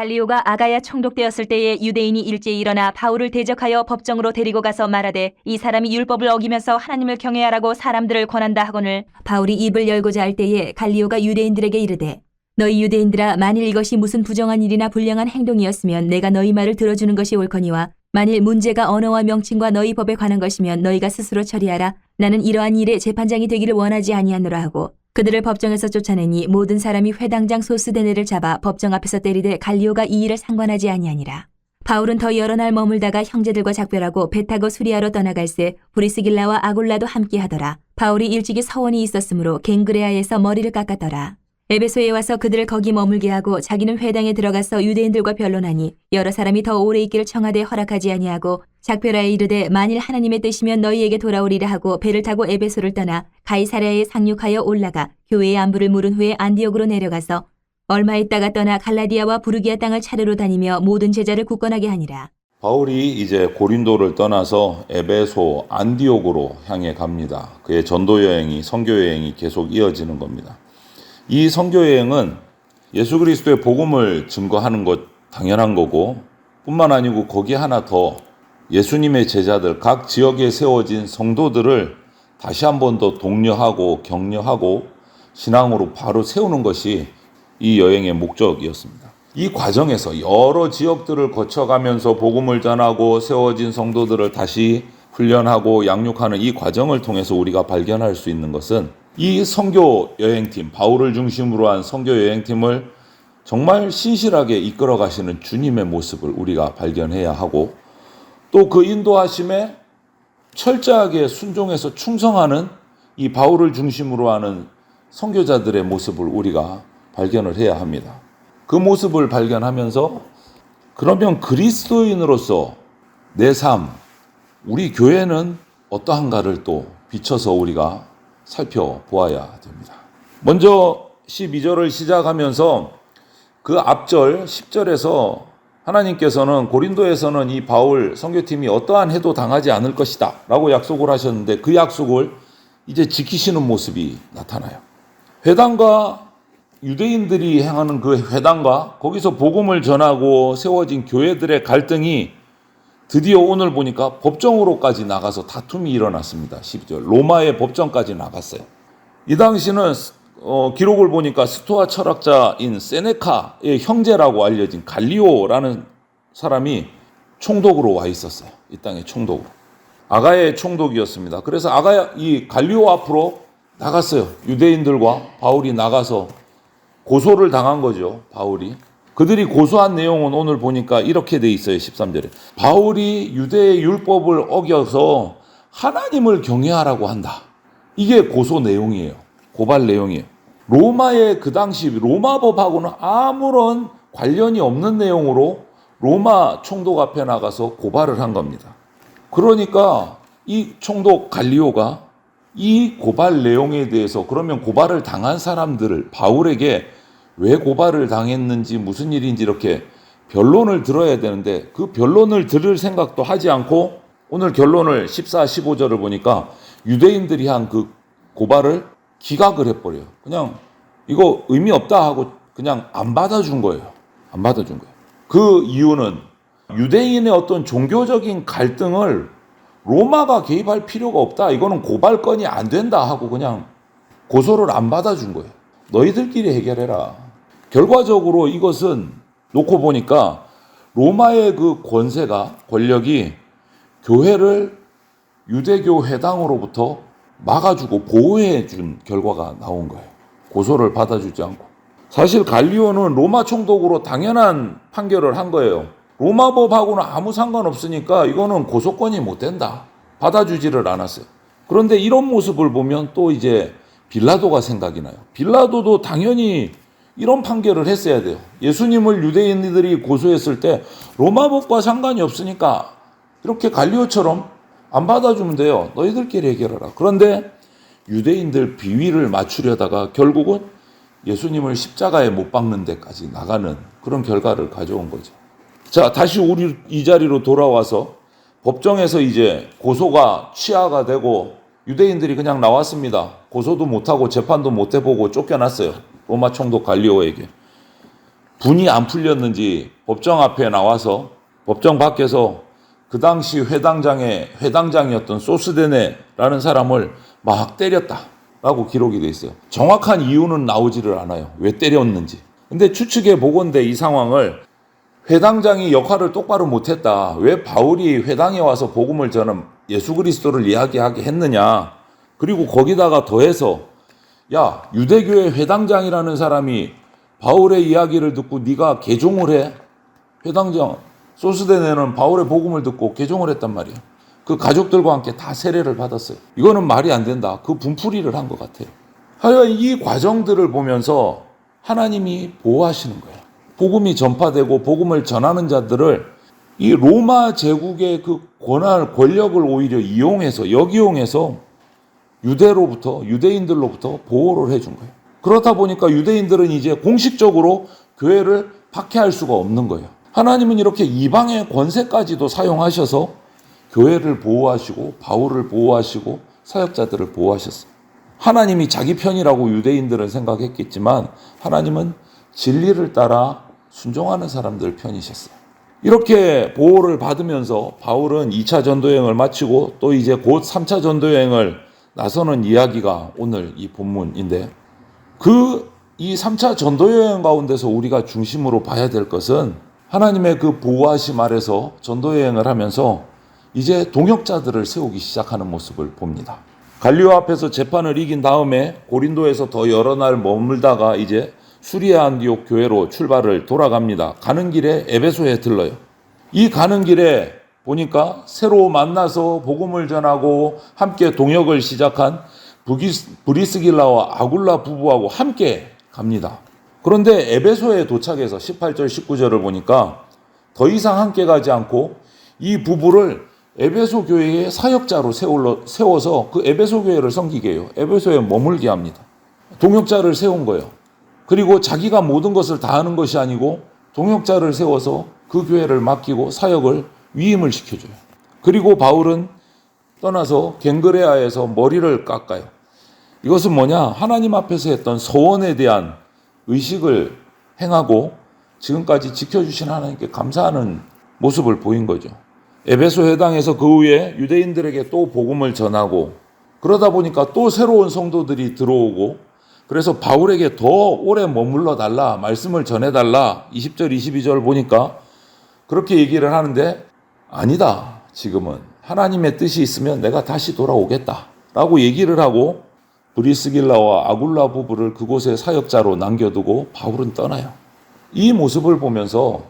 갈리오가 아가야 총독되었을 때에 유대인이 일제히 일어나 바울을 대적하여 법정으로 데리고 가서 말하되 이 사람이 율법을 어기면서 하나님을 경외하라고 사람들을 권한다 하거늘 바울이 입을 열고자 할 때에 갈리오가 유대인들에게 이르되 너희 유대인들아 만일 이것이 무슨 부정한 일이나 불량한 행동이었으면 내가 너희 말을 들어주는 것이 옳거니와 만일 문제가 언어와 명칭과 너희 법에 관한 것이면 너희가 스스로 처리하라. 나는 이러한 일에 재판장이 되기를 원하지 아니하노라 하고 그들을 법정에서 쫓아내니 모든 사람이 회당장 소스데네를 잡아 법정 앞에서 때리되 갈리오가 이 일을 상관하지 아니하니라. 바울은 더 여러 날 머물다가 형제들과 작별하고 배 타고 수리아로 떠나갈새 브리스길라와 아굴라도 함께하더라. 바울이 일찍이 서원이 있었으므로 갱그레아에서 머리를 깎았더라. 에베소에 와서 그들을 거기 머물게 하고 자기는 회당에 들어가서 유대인들과 변론하니 여러 사람이 더 오래 있기를 청하되 허락하지 아니하고 작별하여 이르되 만일 하나님의 뜻이면 너희에게 돌아오리라 하고 배를 타고 에베소를 떠나 가이사랴에 상륙하여 올라가 교회의 안부를 물은 후에 안디옥으로 내려가서 얼마 있다가 떠나 갈라디아와 부르기아 땅을 차례로 다니며 모든 제자를 굳건하게 하니라. 바울이 이제 고린도를 떠나서 에베소, 안디옥으로 향해 갑니다. 그의 전도 여행이, 선교 여행이 계속 이어지는 겁니다. 이 선교 여행은 예수 그리스도의 복음을 증거하는 것 당연한 거고 뿐만 아니고 거기에 하나 더 예수님의 제자들 각 지역에 세워진 성도들을 다시 한 번 더 독려하고 격려하고 신앙으로 바로 세우는 것이 이 여행의 목적이었습니다. 이 과정에서 여러 지역들을 거쳐가면서 복음을 전하고 세워진 성도들을 다시 훈련하고 양육하는 이 과정을 통해서 우리가 발견할 수 있는 것은 이 선교 여행팀, 바울을 중심으로 한 선교 여행팀을 정말 신실하게 이끌어 가시는 주님의 모습을 우리가 발견해야 하고 또 그 인도하심에 철저하게 순종해서 충성하는 이 바울을 중심으로 하는 선교자들의 모습을 우리가 발견을 해야 합니다. 그 모습을 발견하면서 그러면 그리스도인으로서 내 삶, 우리 교회는 어떠한가를 또 비춰서 우리가 살펴보아야 됩니다. 먼저 12절을 시작하면서 그 앞절 10절에서 하나님께서는 고린도에서는 이 바울 선교팀이 어떠한 해도 당하지 않을 것이다 라고 약속을 하셨는데 그 약속을 이제 지키시는 모습이 나타나요. 회당과 유대인들이 행하는 그 회당과 거기서 복음을 전하고 세워진 교회들의 갈등이 드디어 오늘 보니까 법정으로까지 나가서 다툼이 일어났습니다. 12절. 로마의 법정까지 나갔어요. 이 당시는 기록을 보니까 스토아 철학자인 세네카의 형제라고 알려진 갈리오라는 사람이 총독으로 와 있었어요. 이 땅의 총독으로. 아가야의 총독이었습니다. 그래서 이 갈리오 앞으로 나갔어요. 유대인들과 바울이 나가서 고소를 당한 거죠. 바울이. 그들이 고소한 내용은 오늘 보니까 이렇게 돼 있어요. 13절에. 바울이 유대의 율법을 어겨서 하나님을 경외하라고 한다. 이게 고소 내용이에요. 고발 내용이에요. 로마의 그 당시 로마법하고는 아무런 관련이 없는 내용으로 로마 총독 앞에 나가서 고발을 한 겁니다. 그러니까 이 총독 갈리오가 이 고발 내용에 대해서 그러면 고발을 당한 사람들을 바울에게 왜 고발을 당했는지 무슨 일인지 이렇게 변론을 들어야 되는데 그 변론을 들을 생각도 하지 않고 오늘 결론을 14, 15절을 보니까 유대인들이 한 그 고발을 기각을 해버려요. 그냥 이거 의미 없다 하고 그냥 안 받아준 거예요. 안 받아준 거예요. 그 이유는 유대인의 어떤 종교적인 갈등을 로마가 개입할 필요가 없다. 이거는 고발건이 안 된다 하고 그냥 고소를 안 받아준 거예요. 너희들끼리 해결해라. 결과적으로 이것은 놓고 보니까 로마의 그 권력이 교회를 유대교 회당으로부터 막아주고 보호해준 결과가 나온 거예요. 고소를 받아주지 않고. 사실 갈리오는 로마 총독으로 당연한 판결을 한 거예요. 로마법하고는 아무 상관없으니까 이거는 고소권이 못 된다. 받아주지를 않았어요. 그런데 이런 모습을 보면 또 이제 빌라도가 생각이 나요. 빌라도도 당연히 이런 판결을 했어야 돼요. 예수님을 유대인들이 고소했을 때 로마법과 상관이 없으니까 이렇게 갈리오처럼 안 받아주면 돼요. 너희들끼리 해결하라. 그런데 유대인들 비위를 맞추려다가 결국은 예수님을 십자가에 못 박는 데까지 나가는 그런 결과를 가져온 거죠. 자, 다시 우리 이 자리로 돌아와서 법정에서 이제 고소가 취하가 되고 유대인들이 그냥 나왔습니다. 고소도 못하고 재판도 못 해보고 쫓겨났어요. 로마 총독 갈리오에게. 분이 안 풀렸는지 법정 앞에 나와서 법정 밖에서 그 당시 회당장이었던 소스데네라는 사람을 막 때렸다라고 기록이 돼 있어요. 정확한 이유는 나오지를 않아요. 왜 때렸는지. 근데 추측해 보건대 이 상황을 회당장이 역할을 똑바로 못했다. 왜 바울이 회당에 와서 복음을 전한 예수 그리스도를 이야기하게 했느냐. 그리고 거기다가 더해서 야, 유대교의 회당장이라는 사람이 바울의 이야기를 듣고 네가 개종을 해? 회당장 소스데네는 바울의 복음을 듣고 개종을 했단 말이에요. 그 가족들과 함께 다 세례를 받았어요. 이거는 말이 안 된다. 그 분풀이를 한 것 같아요. 하여간 이 과정들을 보면서 하나님이 보호하시는 거예요. 복음이 전파되고 복음을 전하는 자들을 이 로마 제국의 그 권력을 오히려 이용해서 역이용해서 유대인들로부터 보호를 해준 거예요. 그렇다 보니까 유대인들은 이제 공식적으로 교회를 박해할 수가 없는 거예요. 하나님은 이렇게 이방의 권세까지도 사용하셔서 교회를 보호하시고 바울을 보호하시고 사역자들을 보호하셨어요. 하나님이 자기 편이라고 유대인들은 생각했겠지만 하나님은 진리를 따라 순종하는 사람들 편이셨어요. 이렇게 보호를 받으면서 바울은 2차 전도여행을 마치고 또 이제 곧 3차 전도여행을 나서는 이야기가 오늘 이 본문인데 이 3차 전도여행 가운데서 우리가 중심으로 봐야 될 것은 하나님의 그 보호하심 아래서 전도여행을 하면서 이제 동역자들을 세우기 시작하는 모습을 봅니다. 갈리오 앞에서 재판을 이긴 다음에 고린도에서 더 여러 날 머물다가 이제 수리아 안디옥 교회로 출발을 돌아갑니다. 가는 길에 에베소에 들러요. 이 가는 길에 보니까 새로 만나서 복음을 전하고 함께 동역을 시작한 브리스길라와 아굴라 부부하고 함께 갑니다. 그런데 에베소에 도착해서 18절 19절을 보니까 더 이상 함께 가지 않고 이 부부를 에베소 교회의 사역자로 세워서 그 에베소 교회를 섬기게 해요. 에베소에 머물게 합니다. 동역자를 세운 거예요. 그리고 자기가 모든 것을 다 하는 것이 아니고 동역자를 세워서 그 교회를 맡기고 사역을 위임을 시켜줘요. 그리고 바울은 떠나서 갱그레아에서 머리를 깎아요. 이것은 뭐냐? 하나님 앞에서 했던 서원에 대한 의식을 행하고 지금까지 지켜주신 하나님께 감사하는 모습을 보인 거죠. 에베소 회당에서 그 후에 유대인들에게 또 복음을 전하고 그러다 보니까 또 새로운 성도들이 들어오고 그래서 바울에게 더 오래 머물러 달라, 말씀을 전해달라 20절 22절 보니까 그렇게 얘기를 하는데 아니다. 지금은 하나님의 뜻이 있으면 내가 다시 돌아오겠다 라고 얘기를 하고 브리스길라와 아굴라 부부를 그곳에 사역자로 남겨두고 바울은 떠나요. 이 모습을 보면서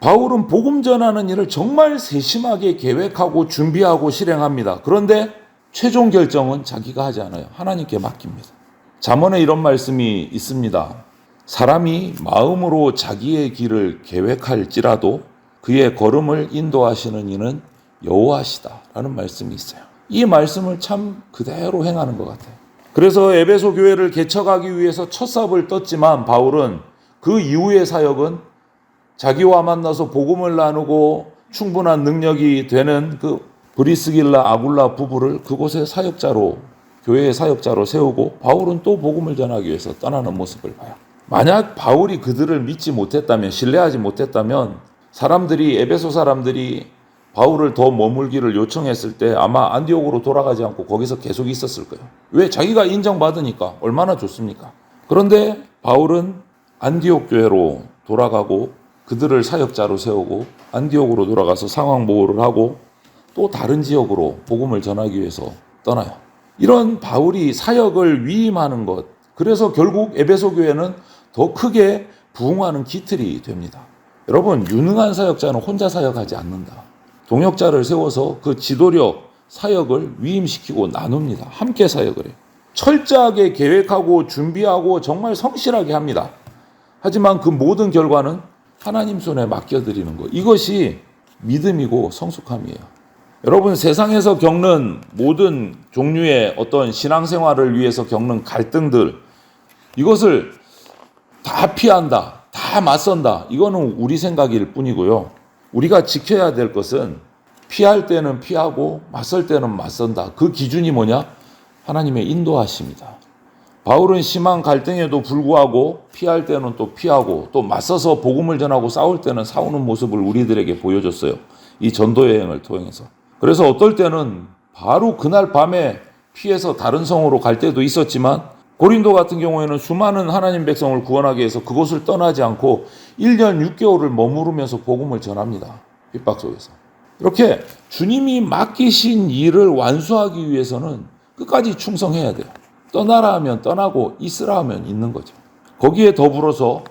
바울은 복음 전하는 일을 정말 세심하게 계획하고 준비하고 실행합니다. 그런데 최종 결정은 자기가 하지 않아요. 하나님께 맡깁니다. 잠언에 이런 말씀이 있습니다. 사람이 마음으로 자기의 길을 계획할지라도 그의 걸음을 인도하시는 이는 여호와시다라는 말씀이 있어요. 이 말씀을 참 그대로 행하는 것 같아요. 그래서 에베소 교회를 개척하기 위해서 첫 삽을 떴지만 바울은 그 이후의 사역은 자기와 만나서 복음을 나누고 충분한 능력이 되는 그 브리스길라 아굴라 부부를 그곳의 사역자로 교회의 사역자로 세우고 바울은 또 복음을 전하기 위해서 떠나는 모습을 봐요. 만약 바울이 그들을 믿지 못했다면 신뢰하지 못했다면 에베소 사람들이 바울을 더 머물기를 요청했을 때 아마 안디옥으로 돌아가지 않고 거기서 계속 있었을 거예요. 왜? 자기가 인정받으니까 얼마나 좋습니까? 그런데 바울은 안디옥 교회로 돌아가고 그들을 사역자로 세우고 안디옥으로 돌아가서 상황 보호를 하고 또 다른 지역으로 복음을 전하기 위해서 떠나요. 이런 바울이 사역을 위임하는 것, 그래서 결국 에베소 교회는 더 크게 부흥하는 기틀이 됩니다. 여러분, 유능한 사역자는 혼자 사역하지 않는다. 동역자를 세워서 그 지도력, 사역을 위임시키고 나눕니다. 함께 사역을 해요. 철저하게 계획하고 준비하고 정말 성실하게 합니다. 하지만 그 모든 결과는 하나님 손에 맡겨드리는 것. 이것이 믿음이고 성숙함이에요. 여러분, 세상에서 겪는 모든 종류의 어떤 신앙생활을 위해서 겪는 갈등들, 이것을 다 피한다, 다 맞선다. 이거는 우리 생각일 뿐이고요. 우리가 지켜야 될 것은 피할 때는 피하고 맞설 때는 맞선다. 그 기준이 뭐냐? 하나님의 인도하심이다. 바울은 심한 갈등에도 불구하고 피할 때는 또 피하고 또 맞서서 복음을 전하고 싸울 때는 싸우는 모습을 우리들에게 보여줬어요. 이 전도 여행을 통해서. 그래서 어떨 때는 바로 그날 밤에 피해서 다른 성으로 갈 때도 있었지만 고린도 같은 경우에는 수많은 하나님 백성을 구원하기 위해서 그곳을 떠나지 않고 1년 6개월을 머무르면서 복음을 전합니다. 핍박 속에서. 이렇게 주님이 맡기신 일을 완수하기 위해서는 끝까지 충성해야 돼요. 떠나라 하면 떠나고 있으라 하면 있는 거죠. 거기에 더불어서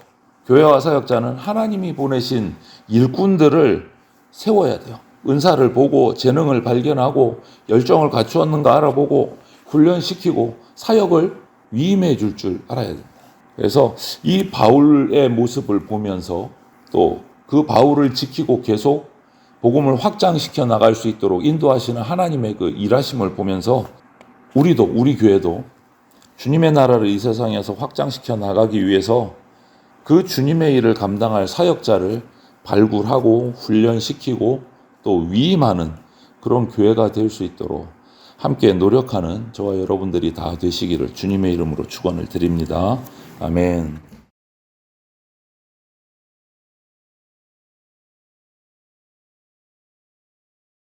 교회와 사역자는 하나님이 보내신 일꾼들을 세워야 돼요. 은사를 보고 재능을 발견하고 열정을 갖추었는가 알아보고 훈련시키고 사역을 위임해 줄 알아야 된다. 그래서 이 바울의 모습을 보면서 또 그 바울을 지키고 계속 복음을 확장시켜 나갈 수 있도록 인도하시는 하나님의 그 일하심을 보면서 우리 교회도 주님의 나라를 이 세상에서 확장시켜 나가기 위해서 그 주님의 일을 감당할 사역자를 발굴하고 훈련시키고 또 위임하는 그런 교회가 될 수 있도록 함께 노력하는 저와 여러분들이 다 되시기를 주님의 이름으로 축원을 드립니다. 아멘.